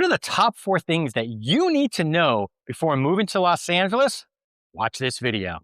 What are the top 4 things that you need to know before moving to Los Angeles? Watch this video.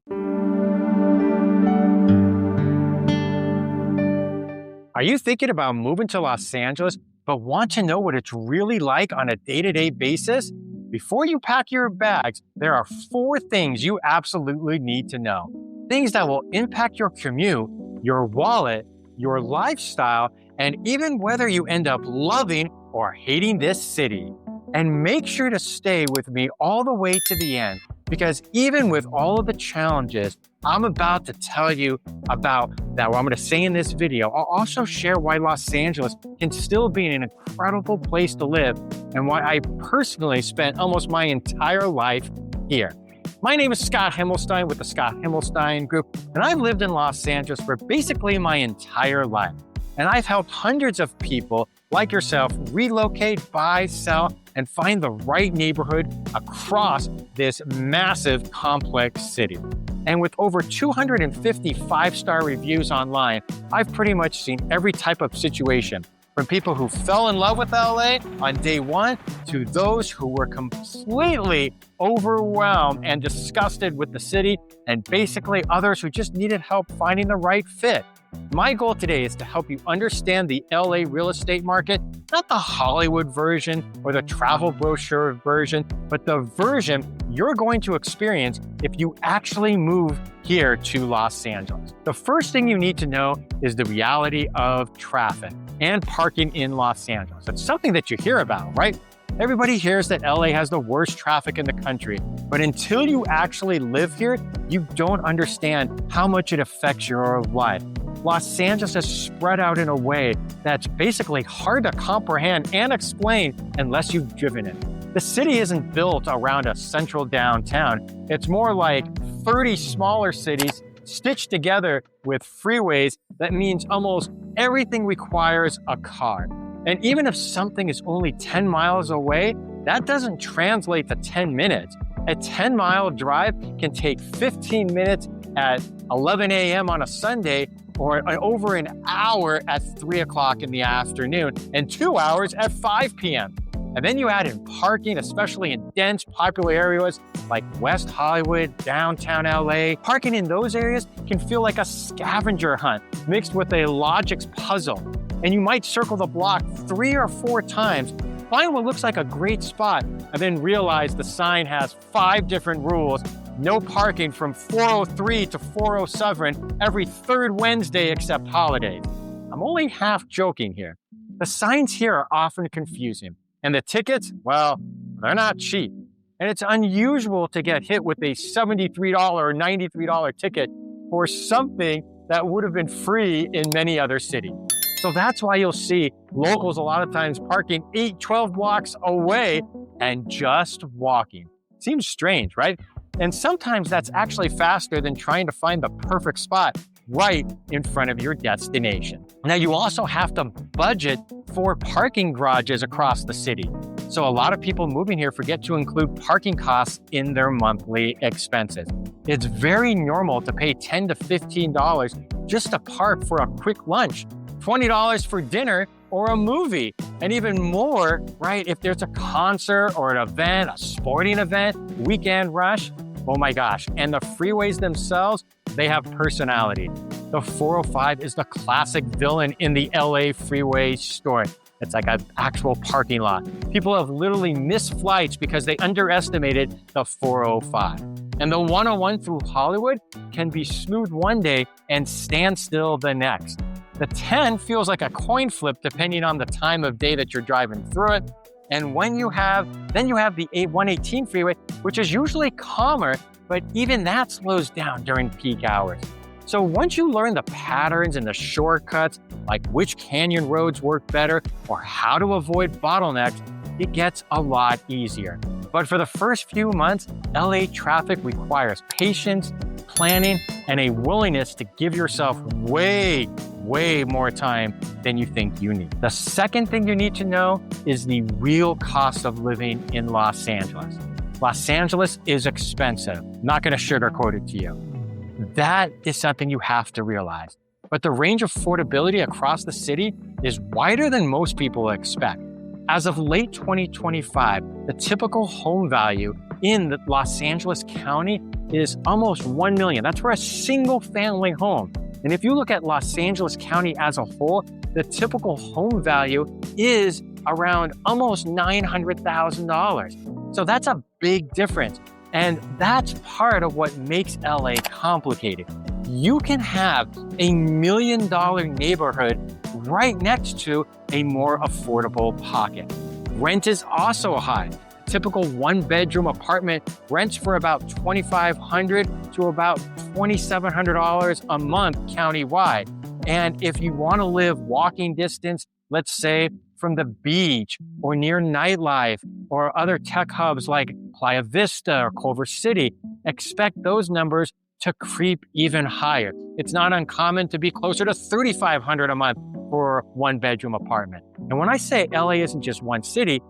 Are you thinking about moving to Los Angeles, but want to know what it's really like on a day-to-day basis? Before you pack your bags, there are 4 things you absolutely need to know. Things that will impact your commute, your wallet, your lifestyle, and even whether you end up loving or hating this city. And make sure to stay with me all the way to the end, because even with all of the challenges I'm about to tell you about, that what I'm going to say in this video, I'll also share why Los Angeles can still be an incredible place to live and why I personally spent almost my entire life here. My name is Scott Himmelstein with the Scott Himmelstein Group, and I've lived in Los Angeles for basically my entire life. And I've helped hundreds of people like yourself relocate, buy, sell, and find the right neighborhood across this massive, complex city. And with over 250 5-star reviews online, I've pretty much seen every type of situation, from people who fell in love with LA on day 1 to those who were completely overwhelmed and disgusted with the city, and basically others who just needed help finding the right fit. My goal today is to help you understand the LA real estate market, not the Hollywood version or the travel brochure version, but the version you're going to experience if you actually move here to Los Angeles. The first thing you need to know is the reality of traffic and parking in Los Angeles. It's something that you hear about, right? Everybody hears that LA has the worst traffic in the country, but until you actually live here, you don't understand how much it affects your life. Los Angeles is spread out in a way that's basically hard to comprehend and explain unless you've driven it. The city isn't built around a central downtown. It's more like 30 smaller cities stitched together with freeways. That means almost everything requires a car. And even if something is only 10 miles away, that doesn't translate to 10 minutes. A 10-mile drive can take 15 minutes at 11 a.m. on a Sunday, or over an hour at 3 o'clock in the afternoon, and 2 hours at 5 p.m. And then you add in parking, especially in dense, popular areas like West Hollywood, downtown LA. Parking in those areas can feel like a scavenger hunt mixed with a logics puzzle. And you might circle the block 3 or 4 times, find what looks like a great spot, and then realize the sign has 5 different rules. No parking from 403 to 407 every 3rd Wednesday except holidays. I'm only half joking here. The signs here are often confusing, and the tickets, well, they're not cheap. And it's unusual to get hit with a $73 or $93 ticket for something that would have been free in many other cities. So that's why you'll see locals a lot of times parking 12 blocks away and just walking. Seems strange, right? And sometimes that's actually faster than trying to find the perfect spot right in front of your destination. Now, you also have to budget for parking garages across the city. So a lot of people moving here forget to include parking costs in their monthly expenses. It's very normal to pay $10 to $15 just to park for a quick lunch, $20 for dinner or a movie, and even more, right, if there's a concert or an event, a sporting event, weekend rush. Oh my gosh, and the freeways themselves, they have personality. The 405 is the classic villain in the LA freeway story. It's like an actual parking lot. People have literally missed flights because they underestimated the 405. And the 101 through Hollywood can be smooth one day and stand still the next. The 10 feels like a coin flip depending on the time of day that you're driving through it. And then you have the 118 freeway, which is usually calmer, but even that slows down during peak hours. So once you learn the patterns and the shortcuts, like which canyon roads work better or how to avoid bottlenecks, it gets a lot easier. But for the first few months, LA traffic requires patience, planning, and a willingness to give yourself way more time than you think you need. The second thing you need to know is the real cost of living in Los Angeles. Los Angeles is expensive. I'm not going to sugarcoat it to you. That is something you have to realize. But the range of affordability across the city is wider than most people expect. As of late 2025, the typical home value in the Los Angeles County is almost 1 million. That's for a single family home. And if you look at Los Angeles County as a whole, the typical home value is around almost $900,000. So that's a big difference. And that's part of what makes LA complicated. You can have $1 million neighborhood right next to a more affordable pocket. Rent is also high. Typical one-bedroom apartment rents for about $2,500 to about $2,700 a month countywide. And if you want to live walking distance, let's say from the beach or near nightlife or other tech hubs like Playa Vista or Culver City, expect those numbers to creep even higher. It's not uncommon to be closer to $3,500 a month for a one-bedroom apartment. And when I say LA isn't just one city,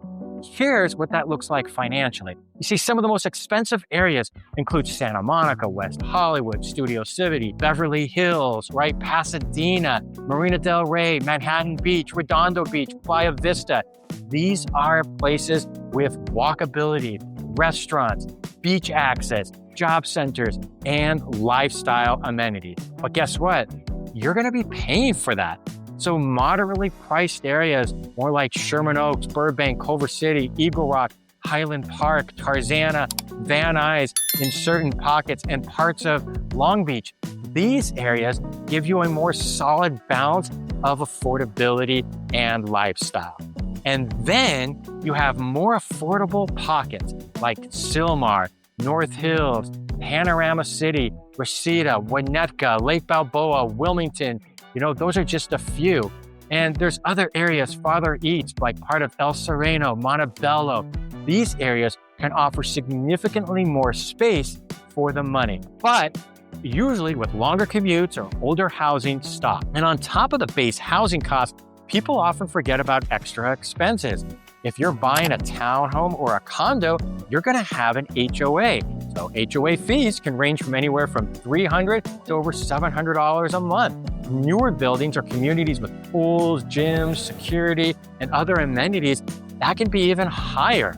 here's what that looks like financially. You see, some of the most expensive areas include Santa Monica, West Hollywood, Studio City, Beverly Hills, right? Pasadena, Marina del Rey, Manhattan Beach, Redondo Beach, Playa Vista. These are places with walkability, restaurants, beach access, job centers, and lifestyle amenities. But guess what? You're going to be paying for that. So moderately priced areas, more like Sherman Oaks, Burbank, Culver City, Eagle Rock, Highland Park, Tarzana, Van Nuys in certain pockets, and parts of Long Beach. These areas give you a more solid balance of affordability and lifestyle. And then you have more affordable pockets like Sylmar, North Hills, Panorama City, Reseda, Winnetka, Lake Balboa, Wilmington. You know, those are just a few. And there's other areas farther east, like part of El Sereno, Montebello. These areas can offer significantly more space for the money, but usually with longer commutes or older housing stock. And on top of the base housing costs, people often forget about extra expenses. If you're buying a townhome or a condo, you're going to have an HOA. So HOA fees can range from anywhere from $300 to over $700 a month. Newer buildings or communities with pools, gyms, security, and other amenities, that can be even higher.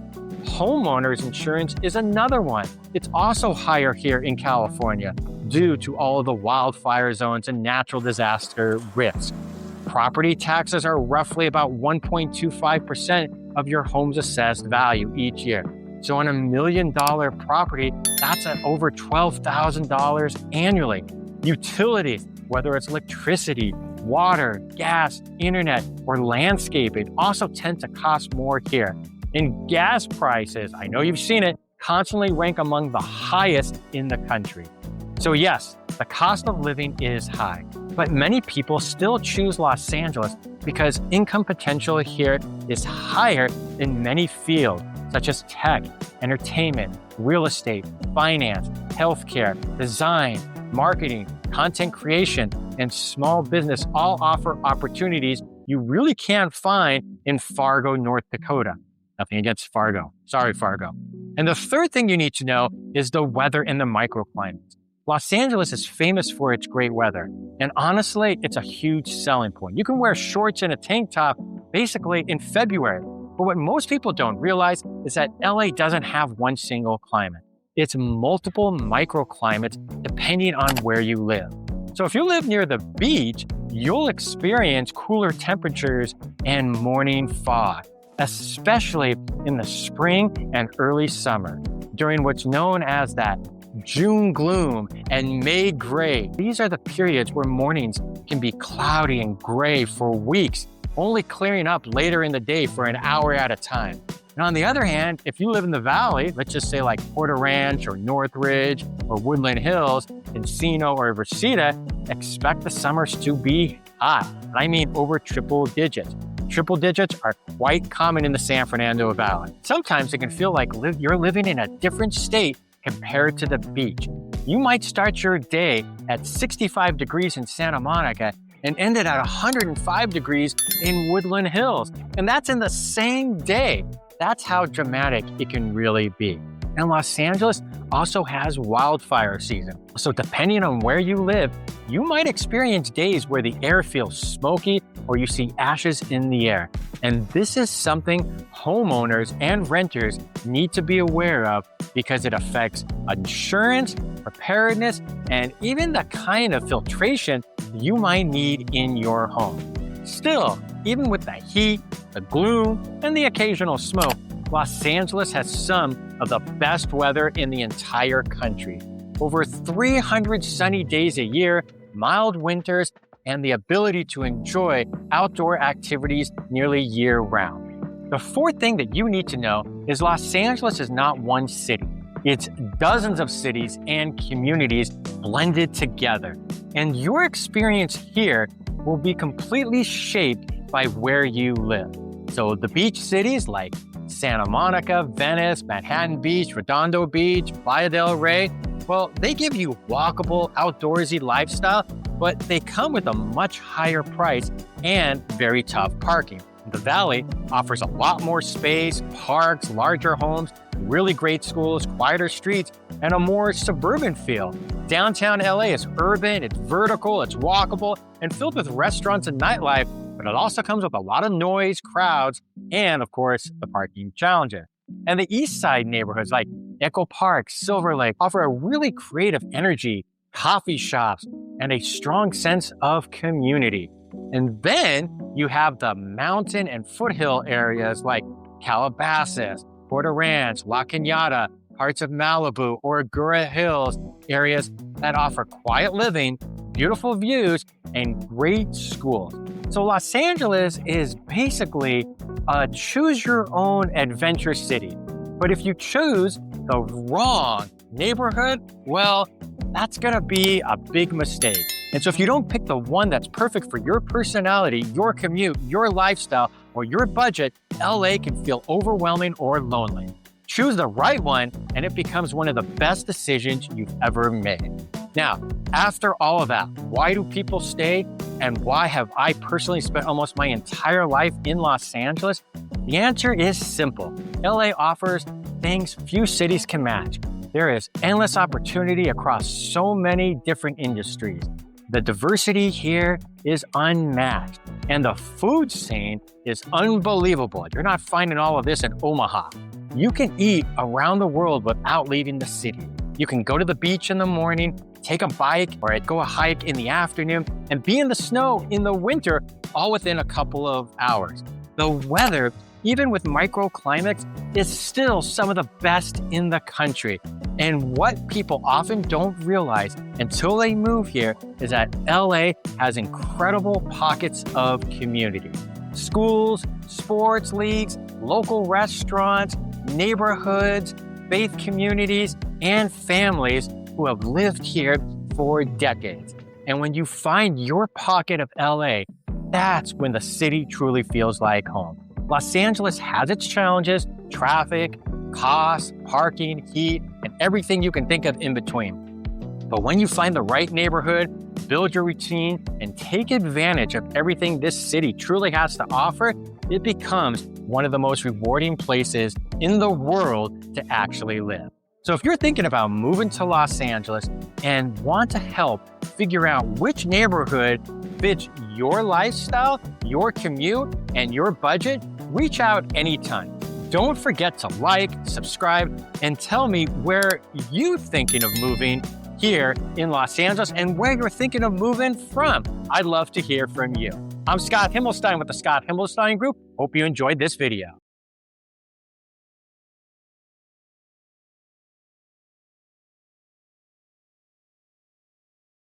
Homeowners insurance is another one. It's also higher here in California due to all of the wildfire zones and natural disaster risks. Property taxes are roughly about 1.25% of your home's assessed value each year. So on $1 million property, that's at over $12,000 annually. Utilities, whether it's electricity, water, gas, internet, or landscaping, also tend to cost more here. And gas prices, I know you've seen it, constantly rank among the highest in the country. So yes, the cost of living is high, but many people still choose Los Angeles because income potential here is higher in many fields, such as tech, entertainment, real estate, finance, healthcare, design, marketing, content creation, and small business all offer opportunities you really can't find in Fargo, North Dakota. Nothing against Fargo. Sorry, Fargo. And the third thing you need to know is the weather and the microclimates. Los Angeles is famous for its great weather. And honestly, it's a huge selling point. You can wear shorts and a tank top basically in February. But what most people don't realize is that LA doesn't have one single climate. It's multiple microclimates depending on where you live. So if you live near the beach, you'll experience cooler temperatures and morning fog, especially in the spring and early summer, during what's known as that June gloom and May gray. These are the periods where mornings can be cloudy and gray for weeks, only clearing up later in the day for an hour at a time. And on the other hand, if you live in the valley, let's just say like Porter Ranch or Northridge or Woodland Hills, Encino or Reseda, expect the summers to be hot. And I mean over triple digits. Triple digits are quite common in the San Fernando Valley. Sometimes it can feel like you're living in a different state compared to the beach. You might start your day at 65 degrees in Santa Monica and end it at 105 degrees in Woodland Hills. And that's in the same day. That's how dramatic it can really be. And Los Angeles also has wildfire season. So depending on where you live, you might experience days where the air feels smoky or you see ashes in the air. And this is something homeowners and renters need to be aware of because it affects insurance, preparedness, and even the kind of filtration you might need in your home. Still, even with the heat, the gloom, and the occasional smoke, Los Angeles has some of the best weather in the entire country. Over 300 sunny days a year, mild winters, and the ability to enjoy outdoor activities nearly year-round. The fourth thing that you need to know is Los Angeles is not one city. It's dozens of cities and communities blended together. And your experience here will be completely shaped by where you live. So the beach cities like Santa Monica, Venice, Manhattan Beach, Redondo Beach, Playa del Rey, well, they give you walkable, outdoorsy lifestyle, but they come with a much higher price and very tough parking. The Valley offers a lot more space, parks, larger homes, really great schools, quieter streets, and a more suburban feel. Downtown LA is urban, it's vertical, it's walkable, and filled with restaurants and nightlife, but it also comes with a lot of noise, crowds, and of course, the parking challenges. And the East Side neighborhoods like Echo Park, Silver Lake offer a really creative energy, coffee shops, and a strong sense of community. And then you have the mountain and foothill areas like Calabasas, Porter Ranch, La Cañada, parts of Malibu, or Agoura Hills, areas that offer quiet living, beautiful views, and great schools. So Los Angeles is basically a choose-your-own adventure city. But if you choose the wrong neighborhood, well, that's gonna be a big mistake. And so if you don't pick the one that's perfect for your personality, your commute, your lifestyle, or your budget, LA can feel overwhelming or lonely. Choose the right one, and it becomes one of the best decisions you've ever made. Now, after all of that, why do people stay? And why have I personally spent almost my entire life in Los Angeles? The answer is simple. LA offers things few cities can match. There is endless opportunity across so many different industries. The diversity here is unmatched, and the food scene is unbelievable. You're not finding all of this in Omaha. You can eat around the world without leaving the city. You can go to the beach in the morning, take a bike, or go a hike in the afternoon, and be in the snow in the winter, all within a couple of hours. The weather, even with microclimates, is still some of the best in the country. And what people often don't realize until they move here is that LA has incredible pockets of community. Schools, sports leagues, local restaurants, neighborhoods, faith communities, and families who have lived here for decades. And when you find your pocket of LA, that's when the city truly feels like home. Los Angeles has its challenges: traffic, costs, parking, heat, and everything you can think of in between. But when you find the right neighborhood, build your routine, and take advantage of everything this city truly has to offer, it becomes one of the most rewarding places in the world to actually live. So if you're thinking about moving to Los Angeles and want to help figure out which neighborhood fits your lifestyle, your commute, and your budget, reach out anytime. Don't forget to like, subscribe, and tell me where you're thinking of moving here in Los Angeles and where you're thinking of moving from. I'd love to hear from you. I'm Scott Himmelstein with the Scott Himmelstein Group. Hope you enjoyed this video.